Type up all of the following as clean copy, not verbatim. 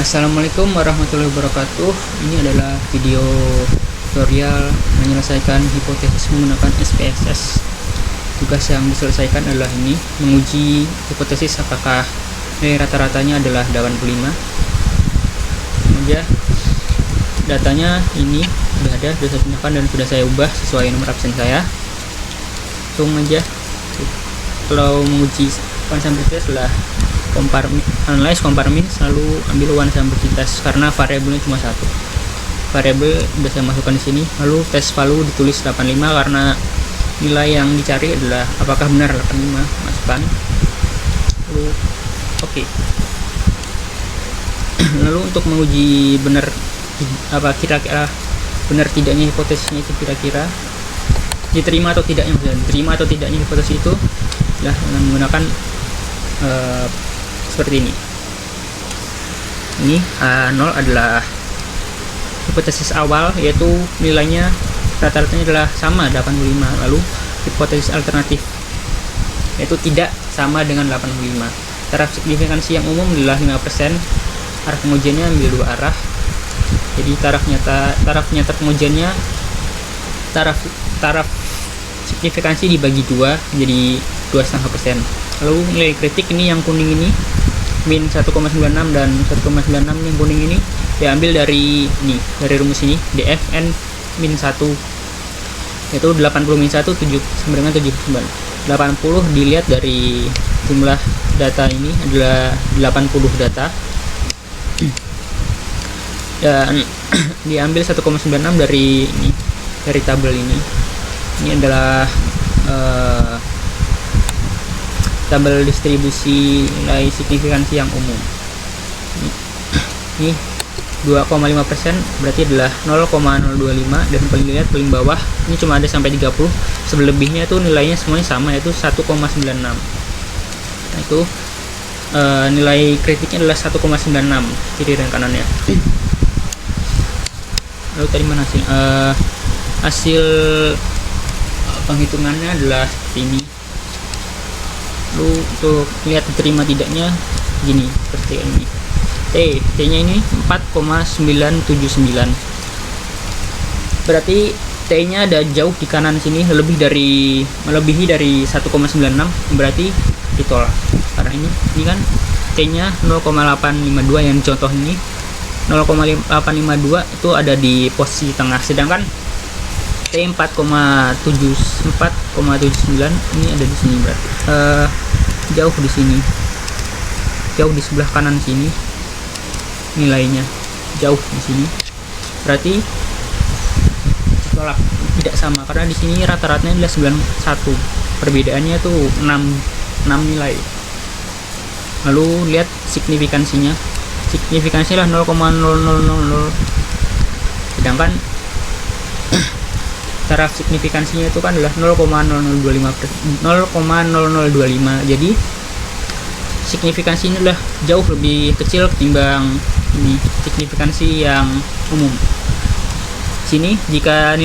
Assalamualaikum warahmatullahi wabarakatuh. Ini adalah video tutorial menyelesaikan hipotesis menggunakan SPSS. Tugas yang diselesaikan adalah ini, menguji hipotesis apakah nilai rata-ratanya adalah 85. Kemudian datanya ini sudah ada, sudah saya gunakan dan sudah saya ubah sesuai nomor absen saya. Langsung aja. Kalau menguji konsamplitas adalah analyze compare min, selalu ambil one sample test karena variabelnya cuma satu. Variabel sudah saya masukkan di sini. Lalu tes value ditulis 85 karena nilai yang dicari adalah apakah benar 85. Masukkan. Lalu oke. Lalu untuk menguji benar apa kira-kira benar tidaknya hipotesisnya itu kira-kira diterima atau tidaknya, diterima atau tidaknya hipotesis itu adalah dengan menggunakan seperti ini. Ini H0 adalah hipotesis awal, yaitu nilainya rata-ratanya adalah sama 85. Lalu hipotesis alternatif yaitu tidak sama dengan 85. Taraf signifikansi yang umum adalah 5%. Arah pengujiannya ambil dua arah. Jadi taraf nyata pengujiannya taraf signifikansi dibagi dua menjadi 2,5%. Lalu nilai kritik ini yang kuning ini min 1,96 dan 1,96 yang kuning ini diambil dari ini, dari rumus ini dfn min 1, yaitu 80 min 1 7 sama dengan 79. 80 dilihat dari jumlah data ini adalah 80 data dan diambil 1,96 dari ini, dari tabel ini. Ini adalah tabel distribusi nilai signifikansi yang umum. Ini 2,5% berarti adalah 0,025, dan paling bawah ini cuma ada sampai 30. Selebihnya itu nilainya semuanya sama, yaitu 1,96. Nah, itu nilai kritiknya adalah 1,96 kiri dan kanannya. Lalu tadi mana sih hasil penghitungannya adalah ini. Lalu untuk lihat diterima tidaknya gini, seperti ini. T nya ini 4,979, berarti T nya ada jauh di kanan sini, melebihi dari 1,96, berarti ditolak. Karena ini kan T nya 0,852, yang contoh ini 0,852 itu ada di posisi tengah, sedangkan T 4,79 ini ada di sini, berarti jauh di sini, jauh di sebelah kanan sini nilainya, jauh di sini, berarti ditolak, tidak sama karena di sini rata-ratanya adalah 91, perbedaannya tuh 6 nilai. Lalu lihat signifikansinya lah 0,0000, sedangkan taraf signifikansinya itu kan adalah 0,0025. Jadi signifikansi ini adalah jauh lebih kecil ketimbang ini signifikansi yang umum. Sini jika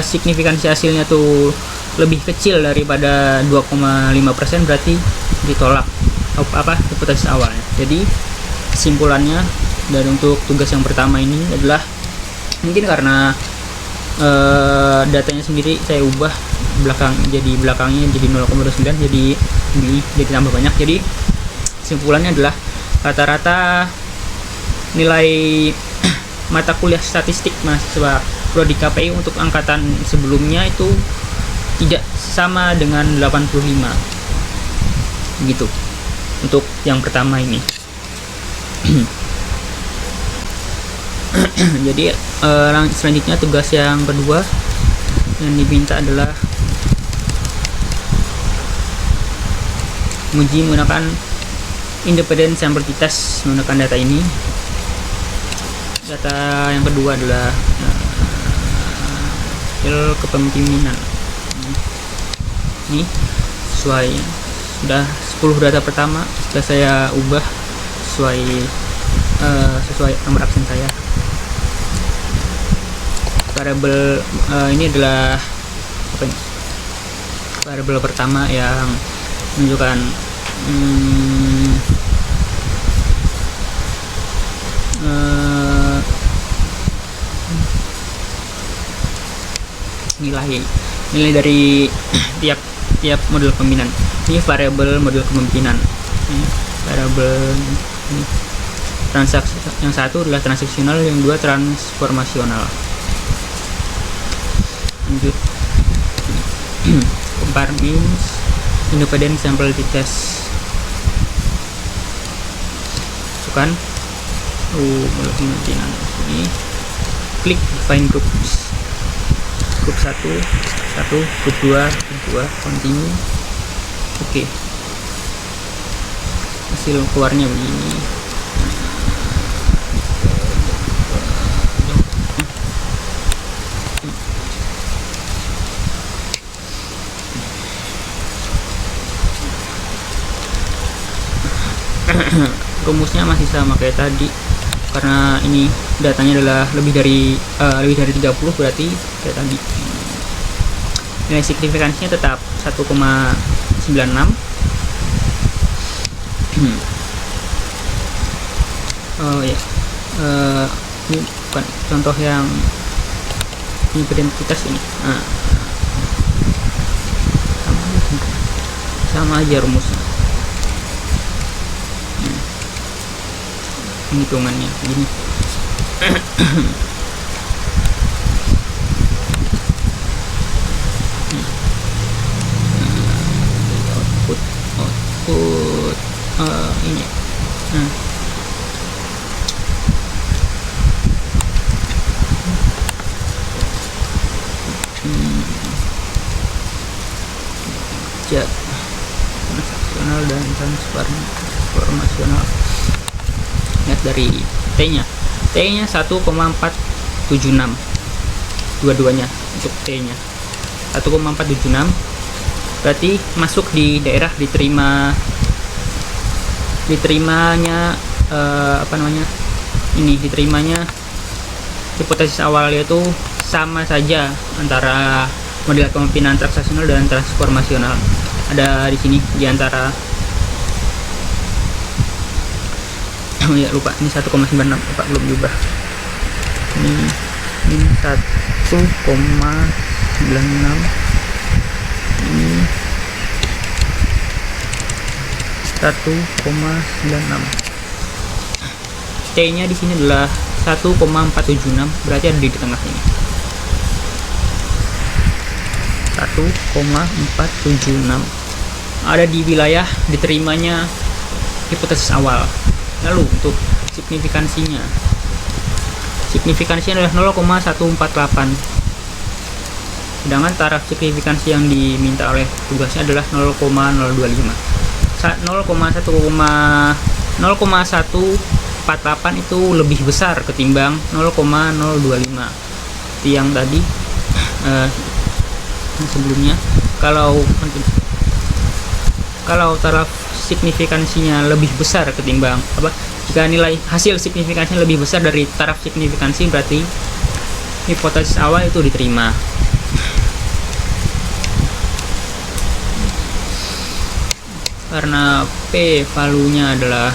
signifikansi hasilnya tuh lebih kecil daripada 2,5%, berarti ditolak hipotesis awalnya. Jadi kesimpulannya dari untuk tugas yang pertama ini adalah mungkin karena datanya sendiri saya ubah belakangnya jadi 0,29, jadi tambah banyak. Jadi kesimpulannya adalah rata-rata nilai mata kuliah statistik mahasiswa prodi KPI untuk angkatan sebelumnya itu tidak sama dengan 85 gitu untuk yang pertama ini. Jadi selanjutnya tugas yang kedua yang diminta adalah menguji menggunakan independent sample test menggunakan data ini. Data yang kedua adalah hasil kepemimpinan. Ini sudah 10 data pertama sudah saya ubah sesuai nomor absen saya. Variabel ini adalah variabel pertama yang menunjukkan nilai dari tiap model pemimpinan. Ini variabel model kepemimpinan. Ini variabel ini. Transaksi yang satu adalah transaksional, yang dua transformasional. Lanjut. Compare means independent sample test. Masukkan model kepemimpinan ini. Klik define groups. Grup 1, grup 2, continue. Oke. Hasil keluarnya begini. Rumusnya masih sama kayak tadi, karena ini datanya adalah lebih dari 30, berarti kayak tadi. Nilai signifikansinya tetap 1,96. Oh ya, ini bukan contoh yang identitas ini. Sama aja rumusnya. Hitungannya gini. output ini. Ya, transaksional dan transformasional. Lihat dari T-nya 1,476, dua-duanya untuk T-nya 1,476, berarti masuk di daerah diterimanya diterimanya hipotesis awal, yaitu sama saja antara model kepemimpinan transaksional dan transformasional. Ada di sini di antara. Oh ya, lupa, ini 1,96, lupa, belum diubah. Ini 1,96, ini 1,96. T-nya di sini adalah 1,476, berarti ada di tengah ini. 1,476 ada di wilayah diterimanya hipotesis awal. Lalu untuk signifikansinya adalah 0,148, sedangkan taraf signifikansi yang diminta oleh tugasnya adalah 0,025. 0,148 itu lebih besar ketimbang 0,025 yang tadi sebelumnya. Kalau taraf signifikansinya lebih besar ketimbang jika nilai hasil signifikansinya lebih besar dari taraf signifikansi, berarti hipotesis awal itu diterima. Karena P valuenya adalah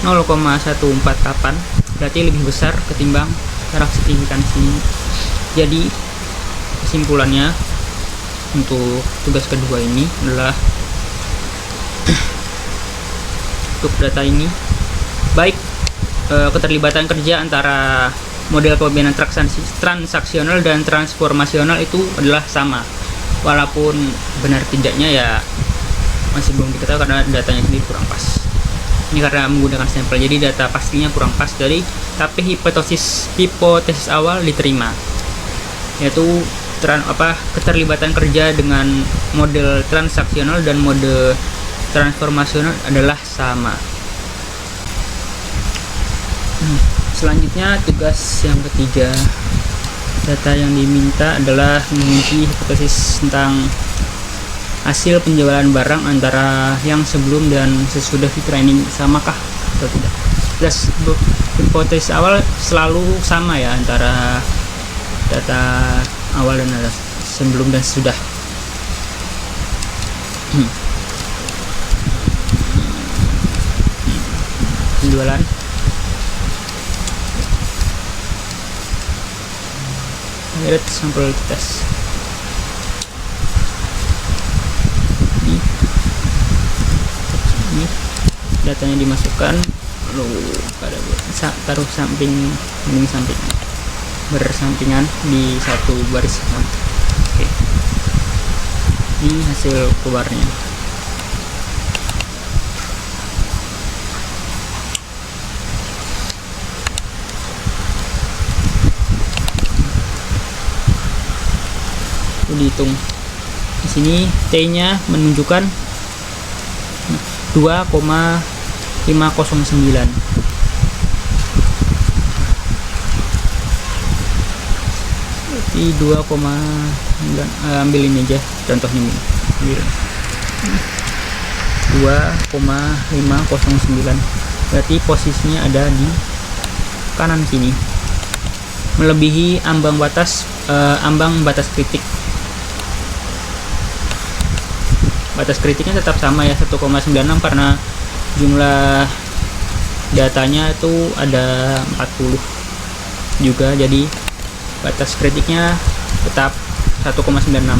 0,148, berarti lebih besar ketimbang taraf signifikansi. Jadi kesimpulannya untuk tugas kedua ini adalah untuk data ini, baik keterlibatan kerja antara model kepemimpinan transaksional dan transformasional itu adalah sama, walaupun benar tidaknya ya masih belum diketahui karena datanya sendiri kurang pas. Ini karena menggunakan sampel, jadi data pastinya kurang pas tapi hipotesis awal diterima, yaitu keterlibatan kerja dengan model transaksional dan mode transformasional adalah sama. Selanjutnya tugas yang ketiga, data yang diminta adalah menguji hipotesis tentang hasil penjualan barang antara yang sebelum dan sesudah di training, samakah atau tidak. Hipotesis awal selalu sama ya antara data awal dan data sebelum dan sesudah. Penjualan lihat sampel tes. Ini datanya dimasukkan, lalu taruh samping bersampingan di satu baris. Oke. Ini hasil keluarnya. Dihitung di sini T-nya menunjukkan 2,509. Berarti 2,9, ambil ini aja contohnya, ambil 2,509. Berarti posisinya ada di kanan sini, melebihi ambang batas kritik. Batas kritiknya tetap sama ya, 1,96, karena jumlah datanya itu ada 40 juga, jadi batas kritiknya tetap 1,96.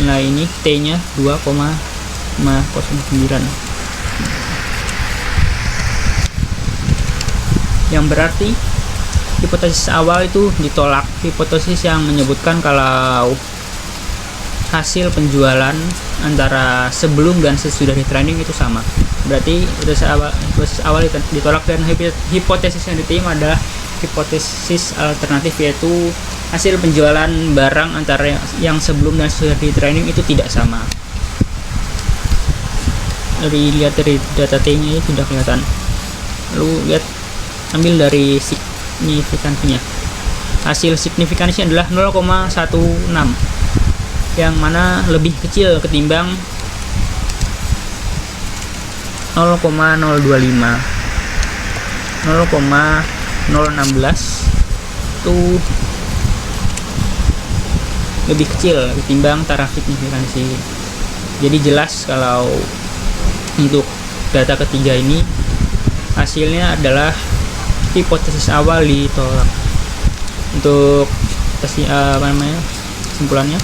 Nah ini T-nya 2,509, yang berarti hipotesis awal itu ditolak. Hipotesis yang menyebutkan kalau hasil penjualan antara sebelum dan sesudah di training itu sama, berarti hipotesis awal ditolak, dan hipotesis yang diterima adalah hipotesis alternatif, yaitu hasil penjualan barang antara yang sebelum dan sesudah di training itu tidak sama. Lihat dari data T-nya itu sudah kelihatan. Lalu lihat, ambil dari signifikansinya. Hasil signifikansinya adalah 0,16, yang mana lebih kecil ketimbang 0,025. 0,016 itu lebih kecil ketimbang taraf signifikansi. Jadi jelas kalau untuk data ketiga ini hasilnya adalah hipotesis awal ditolak. Untuk kesimpulannya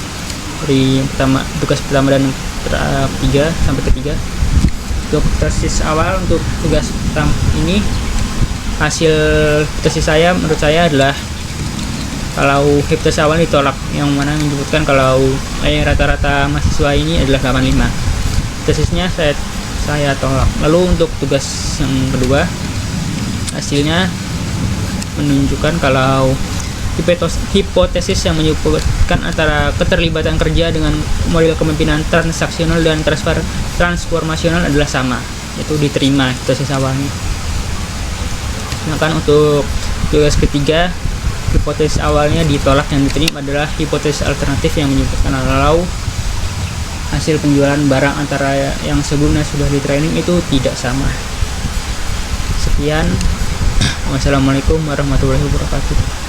dari tugas pertama dan ketiga sampai ketiga, untuk hipotesis awal untuk tugas pertama ini, hasil hipotesis menurut saya adalah kalau hipotesis awal ditolak, yang mana menyebutkan kalau rata-rata mahasiswa ini adalah 85. Hipotesisnya saya tolak. Lalu untuk tugas yang kedua, hasilnya menunjukkan kalau hipotesis yang menyebutkan antara keterlibatan kerja dengan model kepemimpinan transaksional dan transformasional adalah sama, yaitu diterima hipotesis awalnya. Sedangkan untuk tugas ketiga, hipotesis awalnya ditolak, yang diterima adalah hipotesis alternatif yang menyebutkan kalau hasil penjualan barang antara yang sebelumnya sudah di training itu tidak sama. Sekian, wassalamualaikum warahmatullahi wabarakatuh.